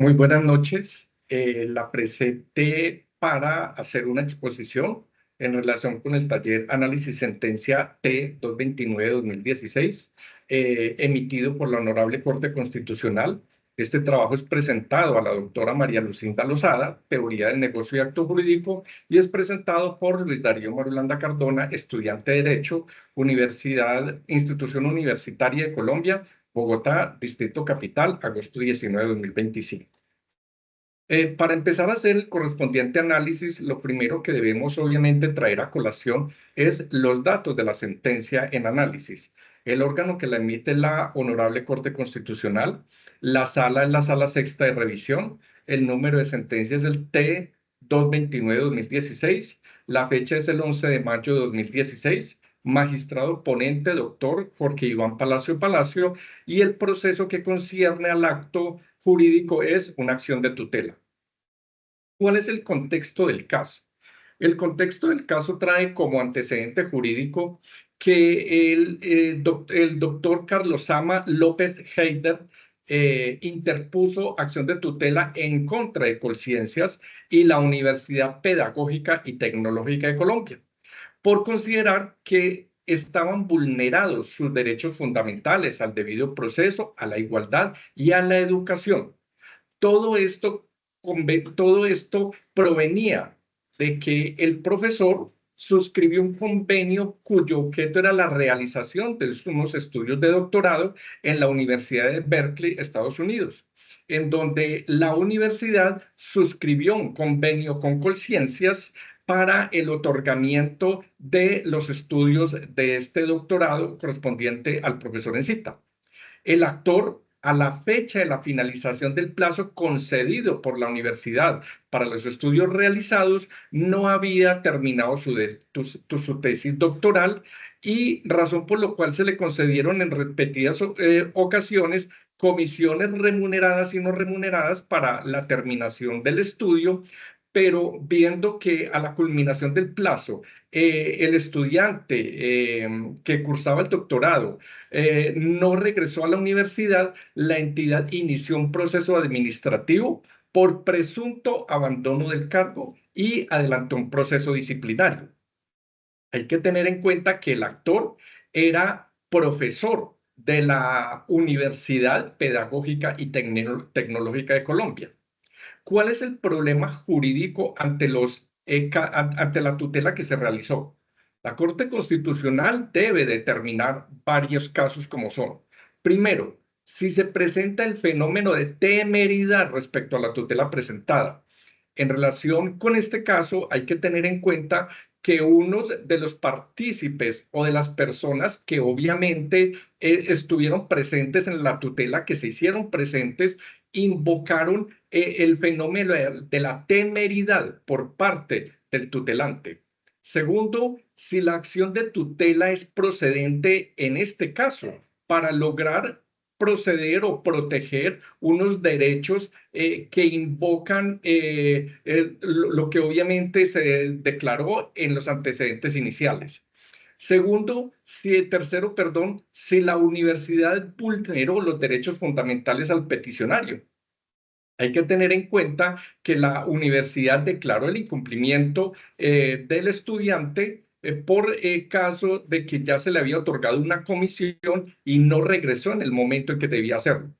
Muy buenas noches. La presenté para hacer una exposición en relación con el taller Análisis Sentencia T-229-2016, emitido por la Honorable Corte Constitucional. Este trabajo es presentado a la doctora María Lucinda Lozada, Teoría del Negocio y Acto Jurídico, y es presentado por Luis Darío Marulanda Cardona, estudiante de Derecho, Institución Universitaria de Colombia, Bogotá, Distrito Capital, agosto 19 de 2025. Para empezar a hacer el correspondiente análisis, lo primero que debemos obviamente traer a colación es los datos de la sentencia en análisis. El órgano que la emite es la Honorable Corte Constitucional, la sala es la Sala Sexta de Revisión, el número de sentencia es el T-229-2016, la fecha es el 11 de mayo de 2016, magistrado ponente, doctor Jorge Iván Palacio Palacio, y el proceso que concierne al acto jurídico es una acción de tutela. ¿Cuál es el contexto del caso? El contexto del caso trae como antecedente jurídico que el doctor Carlos Sama López Heider interpuso acción de tutela en contra de Colciencias y la Universidad Pedagógica y Tecnológica de Colombia, por considerar que estaban vulnerados sus derechos fundamentales al debido proceso, a la igualdad y a la educación. Todo esto, todo esto provenía de que el profesor suscribió un convenio cuyo objeto era la realización de unos estudios de doctorado en la Universidad de Berkeley, Estados Unidos, en donde la universidad suscribió un convenio con Colciencias para el otorgamiento de los estudios de este doctorado correspondiente al profesor en cita. El actor, a la fecha de la finalización del plazo concedido por la universidad para los estudios realizados, no había terminado su tesis doctoral, y razón por la cual se le concedieron en repetidas ocasiones comisiones remuneradas y no remuneradas para la terminación del estudio, pero viendo que a la culminación del plazo el estudiante que cursaba el doctorado no regresó a la universidad, la entidad inició un proceso administrativo por presunto abandono del cargo y adelantó un proceso disciplinario. Hay que tener en cuenta que el actor era profesor de la Universidad Pedagógica y Tecnológica de Colombia. ¿Cuál es el problema jurídico ante la tutela que se realizó? La Corte Constitucional debe determinar varios casos como son. Primero, si se presenta el fenómeno de temeridad respecto a la tutela presentada. En relación con este caso, hay que tener en cuenta que unos de los partícipes o de las personas que obviamente estuvieron presentes en la tutela, que se hicieron presentes, invocaron el fenómeno de la temeridad por parte del tutelante. Segundo, si la acción de tutela es procedente en este caso para lograr proceder o proteger unos derechos que invocan lo que obviamente se declaró en los antecedentes iniciales. Tercero, perdón, si la universidad vulneró los derechos fundamentales al peticionario. Hay que tener en cuenta que la universidad declaró el incumplimiento del estudiante por caso de que ya se le había otorgado una comisión y no regresó en el momento en que debía hacerlo.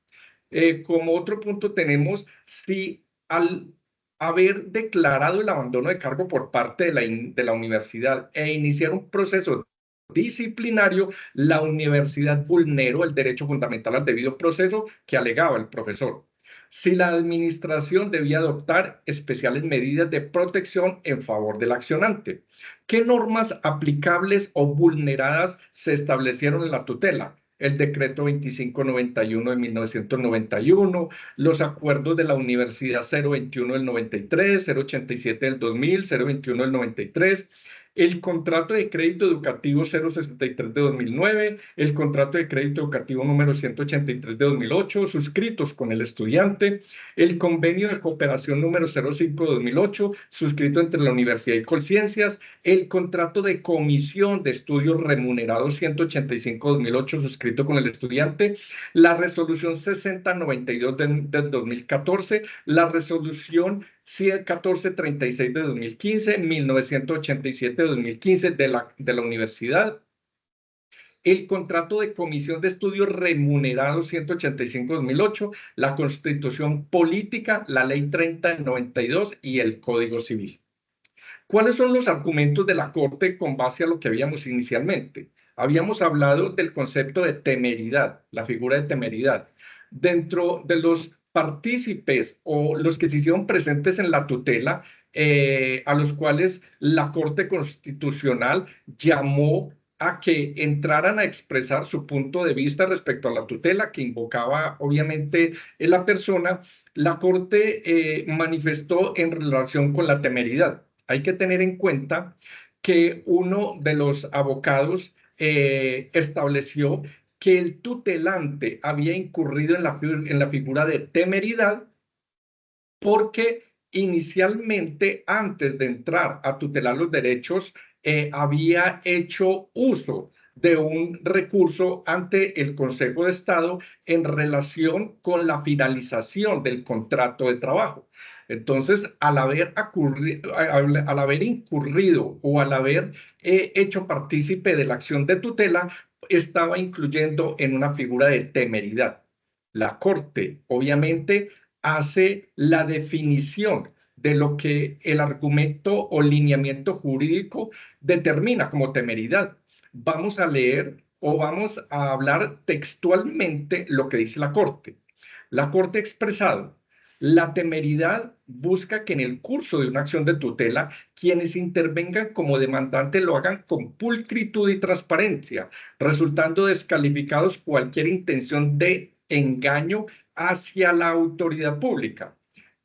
Como otro punto tenemos si al haber declarado el abandono de cargo por parte de la universidad e iniciar un proceso disciplinario, la universidad vulneró el derecho fundamental al debido proceso que alegaba el profesor. Si la administración debía adoptar especiales medidas de protección en favor del accionante. ¿Qué normas aplicables o vulneradas se establecieron en la tutela? El decreto 2591 de 1991, los acuerdos de la Universidad 021 del 93, 087 del 2000, 021 del 93, el contrato de crédito educativo 063 de 2009, el contrato de crédito educativo número 183 de 2008, suscritos con el estudiante, el convenio de cooperación número 05 de 2008, suscrito entre la Universidad y Colciencias, el contrato de comisión de estudios remunerados 185 de 2008, suscrito con el estudiante, la resolución 6092 del 2014, la resolución 1436 de 2015, 1987 de 2015 de la universidad, el contrato de comisión de estudios remunerados 185-2008, la Constitución Política, la Ley 30 del 92 y el Código Civil. ¿Cuáles son los argumentos de la Corte con base a lo que habíamos inicialmente? Habíamos hablado del concepto de temeridad, la figura de temeridad. Dentro de los partícipes o los que se hicieron presentes en la tutela, a los cuales la Corte Constitucional llamó a que entraran a expresar su punto de vista respecto a la tutela que invocaba obviamente la persona, la Corte manifestó en relación con la temeridad. Hay que tener en cuenta que uno de los abogados estableció que el tutelante había incurrido en la figura de temeridad porque inicialmente, antes de entrar a tutelar los derechos, había hecho uso de un recurso ante el Consejo de Estado en relación con la finalización del contrato de trabajo. Entonces, al haber incurrido o al haber hecho partícipe de la acción de tutela, estaba incluyendo en una figura de temeridad. La Corte, obviamente, hace la definición de lo que el argumento o lineamiento jurídico determina como temeridad. Vamos a leer o vamos a hablar textualmente lo que dice la Corte. La Corte ha expresado: la temeridad busca que en el curso de una acción de tutela, quienes intervengan como demandantes lo hagan con pulcritud y transparencia, resultando descalificados cualquier intención de engaño hacia la autoridad pública.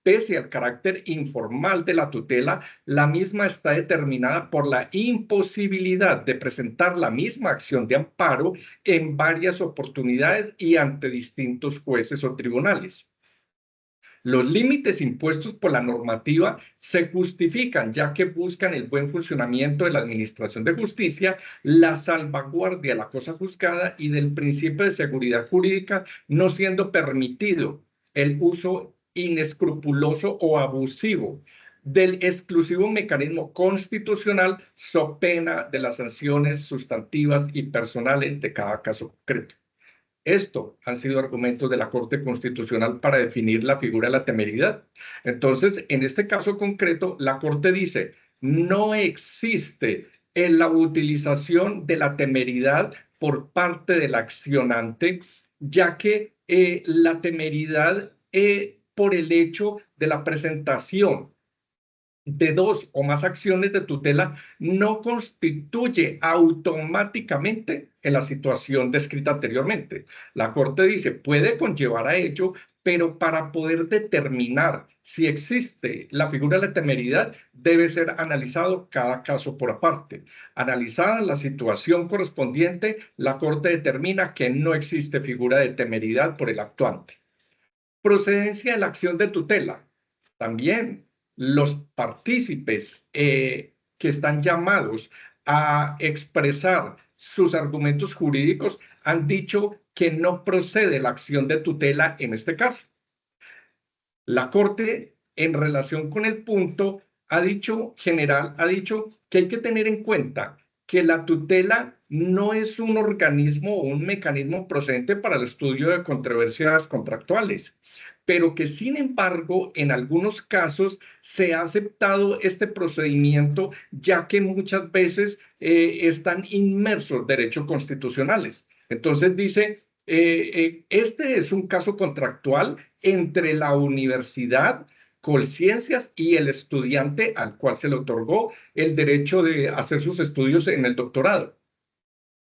Pese al carácter informal de la tutela, la misma está determinada por la imposibilidad de presentar la misma acción de amparo en varias oportunidades y ante distintos jueces o tribunales. Los límites impuestos por la normativa se justifican ya que buscan el buen funcionamiento de la administración de justicia, la salvaguardia de la cosa juzgada y del principio de seguridad jurídica, no siendo permitido el uso inescrupuloso o abusivo del exclusivo mecanismo constitucional, so pena de las sanciones sustantivas y personales de cada caso concreto. Esto han sido argumentos de la Corte Constitucional para definir la figura de la temeridad. Entonces, en este caso concreto, la Corte dice: no existe en la utilización de la temeridad por parte del accionante, ya que la temeridad por el hecho de la presentación de dos o más acciones de tutela no constituye automáticamente en la situación descrita anteriormente. La Corte dice, puede conllevar a ello, pero para poder determinar si existe la figura de la temeridad, debe ser analizado cada caso por aparte. Analizada la situación correspondiente, la Corte determina que no existe figura de temeridad por el actuante. Procedencia de la acción de tutela. También los partícipes que están llamados a expresar sus argumentos jurídicos han dicho que no procede la acción de tutela en este caso. La Corte, en relación con el punto, ha dicho que hay que tener en cuenta que la tutela no es un organismo o un mecanismo procedente para el estudio de controversias contractuales, pero que sin embargo en algunos casos se ha aceptado este procedimiento ya que muchas veces están inmersos derechos constitucionales. Entonces dice, este es un caso contractual entre la universidad, Colciencias y el estudiante al cual se le otorgó el derecho de hacer sus estudios en el doctorado.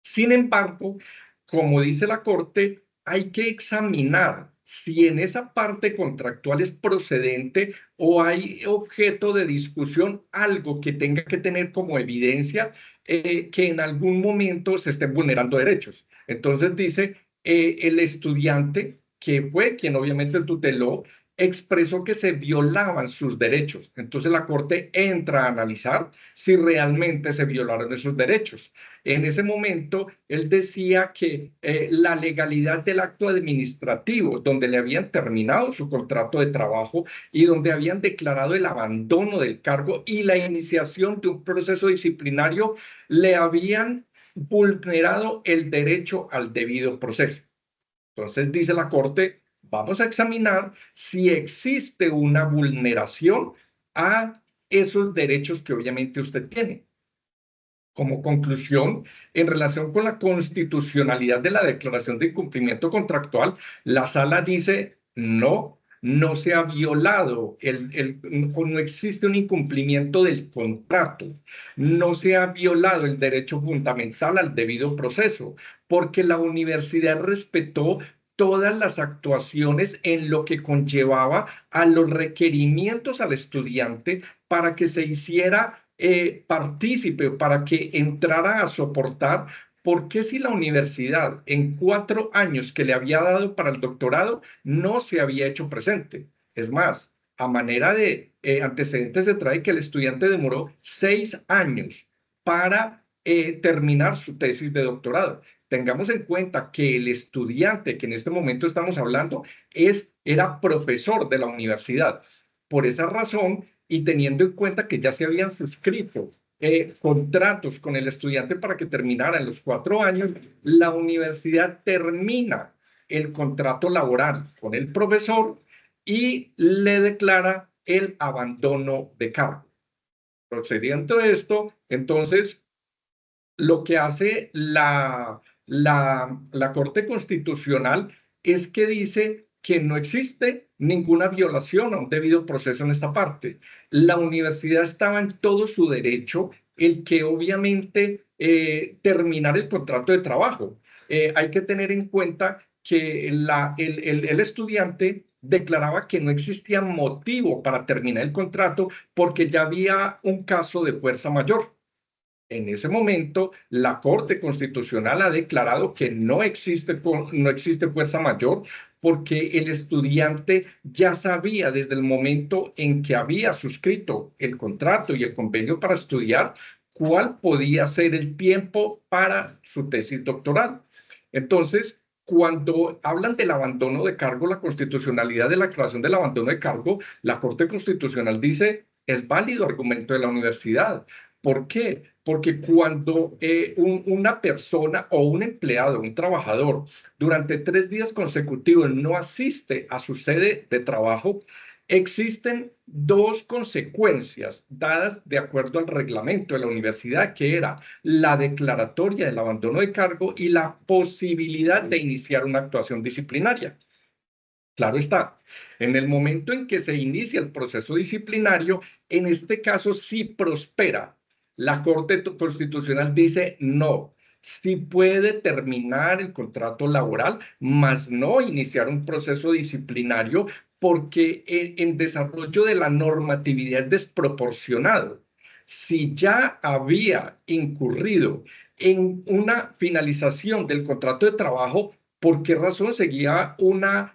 Sin embargo, como dice la Corte, hay que examinar si en esa parte contractual es procedente o hay objeto de discusión algo que tenga que tener como evidencia que en algún momento se estén vulnerando derechos. Entonces dice, el estudiante, que fue quien obviamente tuteló, expresó que se violaban sus derechos. Entonces la Corte entra a analizar si realmente se violaron esos derechos. En ese momento, él decía que la legalidad del acto administrativo, donde le habían terminado su contrato de trabajo y donde habían declarado el abandono del cargo y la iniciación de un proceso disciplinario, le habían vulnerado el derecho al debido proceso. Entonces dice la Corte, vamos a examinar si existe una vulneración a esos derechos que obviamente usted tiene. Como conclusión, en relación con la constitucionalidad de la declaración de incumplimiento contractual, la sala dice no, no se ha violado, no existe un incumplimiento del contrato, no se ha violado el derecho fundamental al debido proceso, porque la universidad respetó todas las actuaciones en lo que conllevaba a los requerimientos al estudiante para que se hiciera partícipe, para que entrara a soportar. ¿Por qué si la universidad en 4 años que le había dado para el doctorado no se había hecho presente? Es más, a manera de antecedentes se trae que el estudiante demoró 6 años para terminar su tesis de doctorado. Tengamos en cuenta que el estudiante que en este momento estamos hablando era profesor de la universidad. Por esa razón, y teniendo en cuenta que ya se habían suscrito contratos con el estudiante para que terminara en los 4 años, la universidad termina el contrato laboral con el profesor y le declara el abandono de cargo. Procediendo esto, entonces, lo que hace la Corte Constitucional es que dice que no existe ninguna violación a un debido proceso en esta parte. La universidad estaba en todo su derecho, el que obviamente terminar el contrato de trabajo. Hay que tener en cuenta que el estudiante declaraba que no existía motivo para terminar el contrato porque ya había un caso de fuerza mayor. En ese momento, la Corte Constitucional ha declarado que no existe fuerza mayor porque el estudiante ya sabía desde el momento en que había suscrito el contrato y el convenio para estudiar cuál podía ser el tiempo para su tesis doctoral. Entonces, cuando hablan del abandono de cargo, la constitucionalidad de la declaración del abandono de cargo, la Corte Constitucional dice, es válido argumento de la universidad. ¿Por qué? Porque cuando una persona o un empleado, un trabajador, durante 3 días consecutivos no asiste a su sede de trabajo, existen dos consecuencias dadas de acuerdo al reglamento de la universidad, que era la declaratoria del abandono de cargo y la posibilidad de iniciar una actuación disciplinaria. Claro está, en el momento en que se inicia el proceso disciplinario, en este caso sí prospera. La Corte Constitucional dice no, sí puede terminar el contrato laboral, mas no iniciar un proceso disciplinario porque en desarrollo de la normatividad es desproporcionado. Si ya había incurrido en una finalización del contrato de trabajo, ¿por qué razón seguía una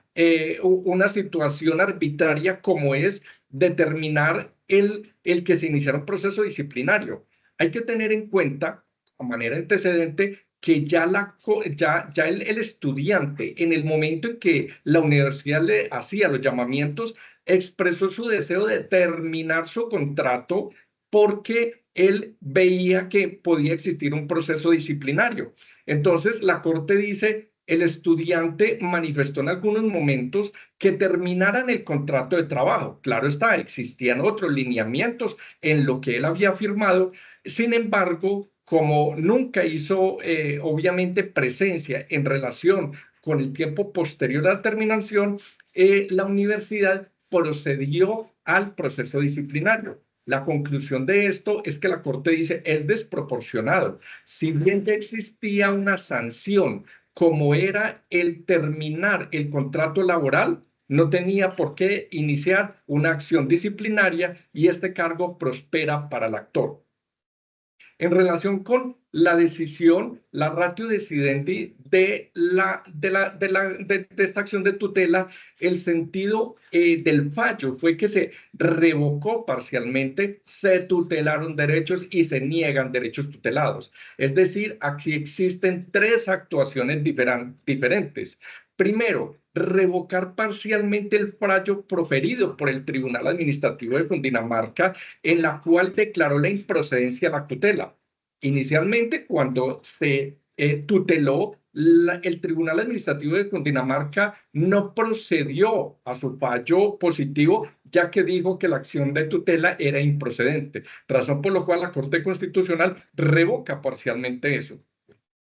situación arbitraria como es determinar el que se iniciara un proceso disciplinario? Hay que tener en cuenta, a manera antecedente, que ya el estudiante, en el momento en que la universidad le hacía los llamamientos, expresó su deseo de terminar su contrato porque él veía que podía existir un proceso disciplinario. Entonces, la Corte dice, el estudiante manifestó en algunos momentos que terminaran el contrato de trabajo. Claro está, existían otros lineamientos en lo que él había firmado. Sin embargo, como nunca hizo obviamente presencia en relación con el tiempo posterior a la terminación, la universidad procedió al proceso disciplinario. La conclusión de esto es que la Corte dice es desproporcionado. Si bien ya existía una sanción como era el terminar el contrato laboral, no tenía por qué iniciar una acción disciplinaria y este cargo prospera para el actor. En relación con la decisión, la ratio decidendi de esta acción de tutela, el sentido del fallo fue que se revocó parcialmente, se tutelaron derechos y se niegan derechos tutelados. Es decir, aquí existen tres actuaciones diferentes. Primero, revocar parcialmente el fallo proferido por el Tribunal Administrativo de Cundinamarca, en la cual declaró la improcedencia de la tutela. Inicialmente, cuando se tuteló, el Tribunal Administrativo de Cundinamarca no procedió a su fallo positivo, ya que dijo que la acción de tutela era improcedente, razón por la cual la Corte Constitucional revoca parcialmente eso.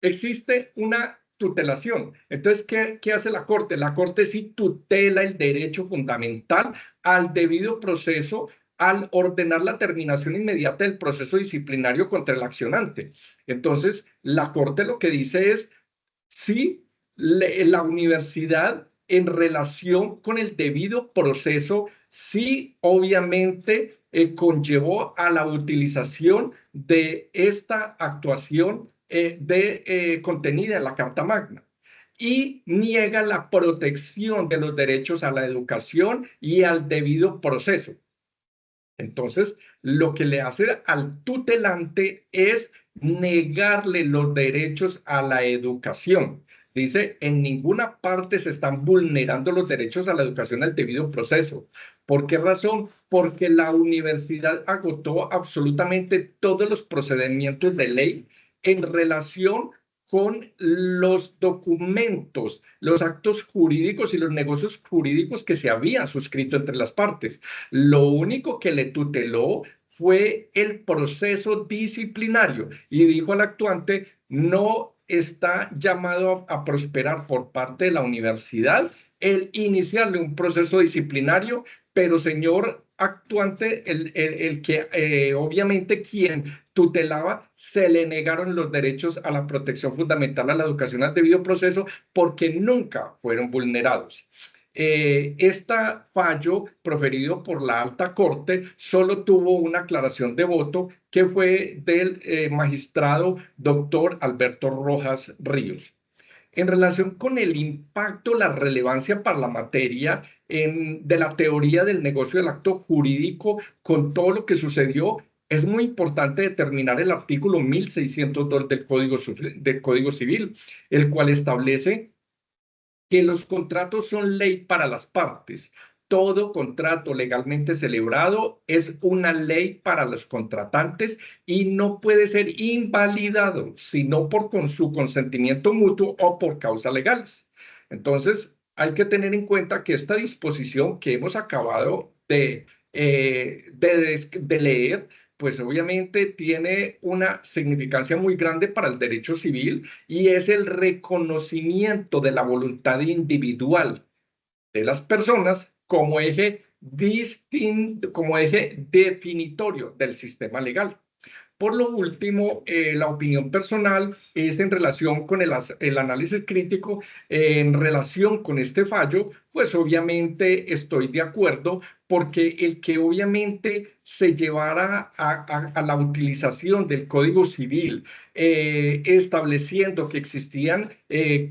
Existe una tutelación. Entonces, ¿qué hace la Corte? La Corte sí tutela el derecho fundamental al debido proceso al ordenar la terminación inmediata del proceso disciplinario contra el accionante. Entonces, la Corte lo que dice es, sí, la universidad en relación con el debido proceso, sí, obviamente, conllevó a la utilización de esta actuación contenida en la Carta Magna y niega la protección de los derechos a la educación y al debido proceso. Entonces, lo que le hace al tutelante es negarle los derechos a la educación. Dice, en ninguna parte se están vulnerando los derechos a la educación al debido proceso. ¿Por qué razón? Porque la universidad agotó absolutamente todos los procedimientos de ley en relación con los documentos, los actos jurídicos y los negocios jurídicos que se habían suscrito entre las partes. Lo único que le tuteló fue el proceso disciplinario y dijo al actuante, no está llamado a prosperar por parte de la universidad el iniciarle un proceso disciplinario, pero señor actuante, el que obviamente quien tutelaba, se le negaron los derechos a la protección fundamental a la educación al debido proceso porque nunca fueron vulnerados. Este fallo proferido por la Alta Corte solo tuvo una aclaración de voto que fue del magistrado doctor Alberto Rojas Ríos. En relación con el impacto, la relevancia para la materia de la teoría del negocio del acto jurídico con todo lo que sucedió, es muy importante determinar el artículo 1602 del Código Civil, el cual establece que los contratos son ley para las partes. Todo contrato legalmente celebrado es una ley para los contratantes y no puede ser invalidado sino por su consentimiento mutuo o por causas legales. Entonces, hay que tener en cuenta que esta disposición que hemos acabado de leer, pues obviamente tiene una significancia muy grande para el derecho civil y es el reconocimiento de la voluntad individual de las personas como eje definitorio del sistema legal. Por lo último, la opinión personal es en relación con el análisis crítico, en relación con este fallo, pues obviamente estoy de acuerdo porque el que obviamente se llevara a la utilización del Código Civil, estableciendo que existían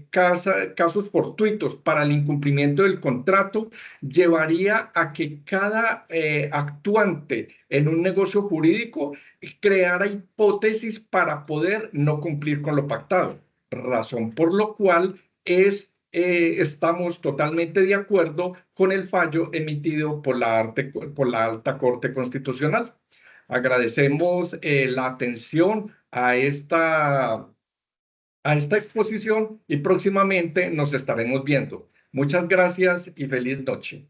casos fortuitos para el incumplimiento del contrato, llevaría a que cada actuante en un negocio jurídico creara hipótesis para poder no cumplir con lo pactado, razón por lo cual estamos totalmente de acuerdo con el fallo emitido por la Alta Corte Constitucional. Agradecemos la atención a esta exposición y próximamente nos estaremos viendo. Muchas gracias y feliz noche.